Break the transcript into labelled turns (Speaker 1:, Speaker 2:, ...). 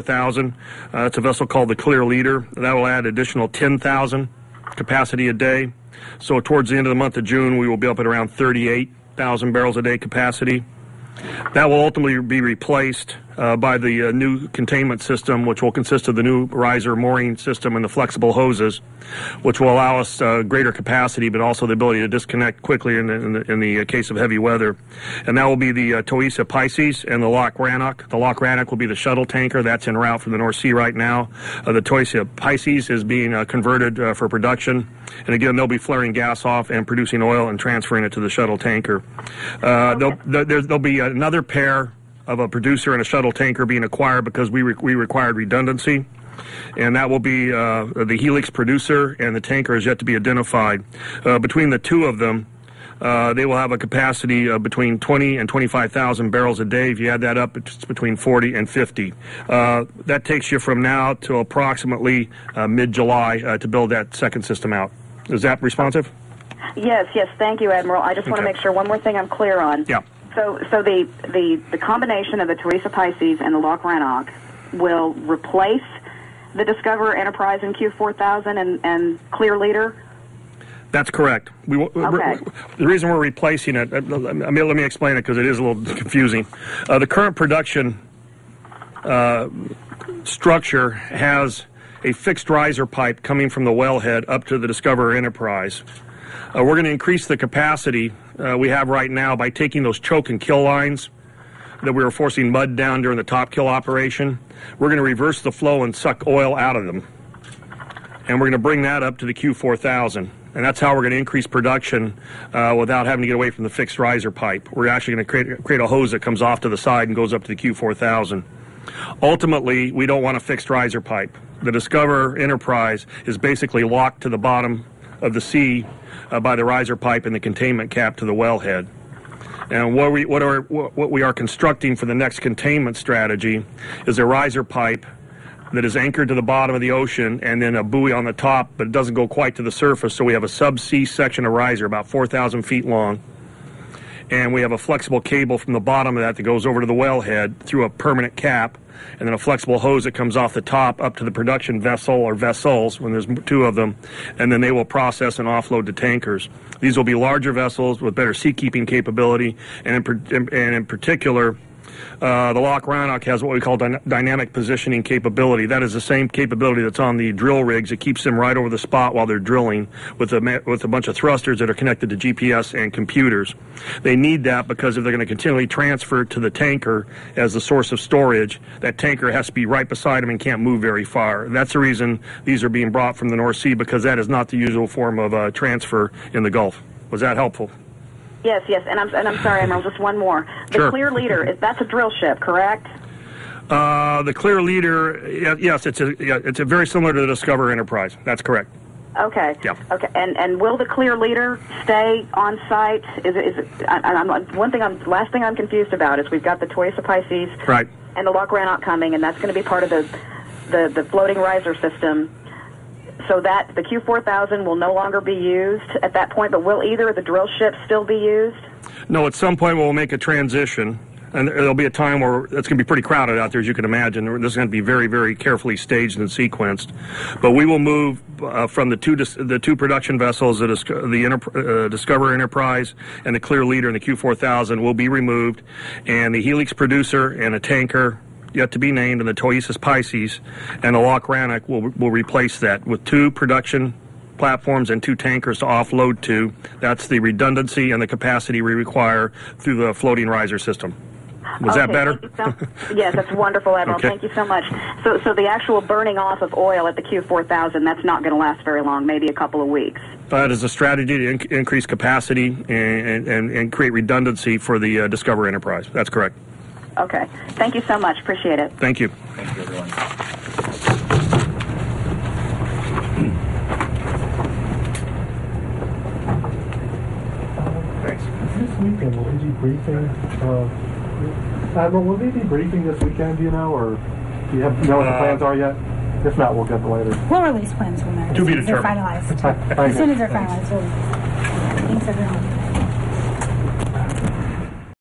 Speaker 1: 4,000. It's a vessel called the Clear Leader. That will add additional 10,000 capacity a day. So towards the end of the month of June, we will be up at around 38,000 barrels a day capacity. That will ultimately be replaced by the new containment system, which will consist of the new riser mooring system and the flexible hoses, which will allow us greater capacity, but also the ability to disconnect quickly in the case of heavy weather. And that will be the Toisa Pisces and the Loch Rannoch. The Loch Rannoch will be the shuttle tanker that's en route from the North Sea right now. The Toisa Pisces is being converted for production. And again, they'll be flaring gas off and producing oil and transferring it to the shuttle tanker. There'll be another pair of a producer and a shuttle tanker being acquired because we required redundancy. And that will be the Helix producer, and the tanker is yet to be identified. Between the two of them, they will have a capacity of between 20 and 25,000 barrels a day. If you add that up, it's between 40 and 50. That takes you from now to approximately mid-July to build that second system out. Is that responsive?
Speaker 2: Yes, thank you, Admiral. I just want to make sure one more thing I'm clear on.
Speaker 1: Yeah.
Speaker 2: So the combination of the Toisa Pisces and the Loch Rannoch will replace the Discoverer Enterprise and Q4000 and Clear Leader?
Speaker 1: That's correct.
Speaker 2: Okay.
Speaker 1: The reason we're replacing it, let me explain it because it is a little confusing. The current production structure has a fixed riser pipe coming from the wellhead up to the Discoverer Enterprise. We're going to increase the capacity we have right now by taking those choke and kill lines that we were forcing mud down during the top kill operation. We're going to reverse the flow and suck oil out of them. And we're going to bring that up to the Q4000. And that's how we're going to increase production without having to get away from the fixed riser pipe. We're actually going to create a hose that comes off to the side and goes up to the Q4000. Ultimately, we don't want a fixed riser pipe. The Discoverer Enterprise is basically locked to the bottom of the sea by the riser pipe and the containment cap to the wellhead. And what we are constructing for the next containment strategy is a riser pipe that is anchored to the bottom of the ocean and then a buoy on the top, but it doesn't go quite to the surface. So we have a subsea section of riser about 4,000 feet long. And we have a flexible cable from the bottom of that goes over to the wellhead through a permanent cap, and then a flexible hose that comes off the top up to the production vessel or vessels when there's two of them, and then they will process and offload to tankers. These will be larger vessels with better sea-keeping capability, and in particular, the Loch Rannoch has what we call dynamic positioning capability. That is the same capability that's on the drill rigs. It keeps them right over the spot while they're drilling with a bunch of thrusters that are connected to GPS and computers. They need that because if they're going to continually transfer to the tanker as the source of storage, that tanker has to be right beside them and can't move very far. That's the reason these are being brought from the North Sea, because that is not the usual form of transfer in the Gulf. Was that helpful?
Speaker 2: Yes, and I'm sorry, Admiral, just one more. The
Speaker 1: Sure.
Speaker 2: Clear Leader, that's a drill ship, correct?
Speaker 1: The Clear Leader, yes, it's a very similar to the Discoverer Enterprise. That's correct.
Speaker 2: Okay.
Speaker 1: Yeah.
Speaker 2: Okay. And will the Clear Leader stay on site? Last thing I'm confused about is we've got the Toisa Pisces
Speaker 1: Right.
Speaker 2: and the Loch Rannoch coming, and that's going to be part of the floating riser system. So that the Q4000 will no longer be used at that point, but will either of the drill ships still be used?
Speaker 1: No, at some point we'll make a transition, and there'll be a time where it's going to be pretty crowded out there, as you can imagine. This is going to be very, very carefully staged and sequenced. But we will move from the two production vessels, the Discoverer Enterprise and the Clear Leader and the Q4000 will be removed, and the Helix producer and a tanker yet to be named, and the Toisa Pisces and the Loch Rannoch will replace that with two production platforms and two tankers to offload to. That's the redundancy and the capacity we require through the floating riser system. Was that better?
Speaker 2: Yes, that's wonderful, Admiral.
Speaker 1: Okay.
Speaker 2: Thank you so much. So the actual burning off of oil at the Q4000, that's not going to last very long, maybe a couple of weeks.
Speaker 1: That is a strategy to increase capacity and create redundancy for the Discoverer Enterprise. That's correct.
Speaker 2: Okay. Thank you so much. Appreciate it.
Speaker 1: Thank you.
Speaker 3: Thank you, everyone.
Speaker 1: Thanks.
Speaker 4: This weekend, will they be briefing? Admiral, will they be briefing this weekend, do you know, or do you know what the plans are yet? If not, we'll get them later.
Speaker 5: We'll release plans when they're
Speaker 1: To be
Speaker 5: finalized.
Speaker 4: Thank
Speaker 5: As
Speaker 4: you.
Speaker 5: soon as they're finalized, we'll release. Thanks, everyone.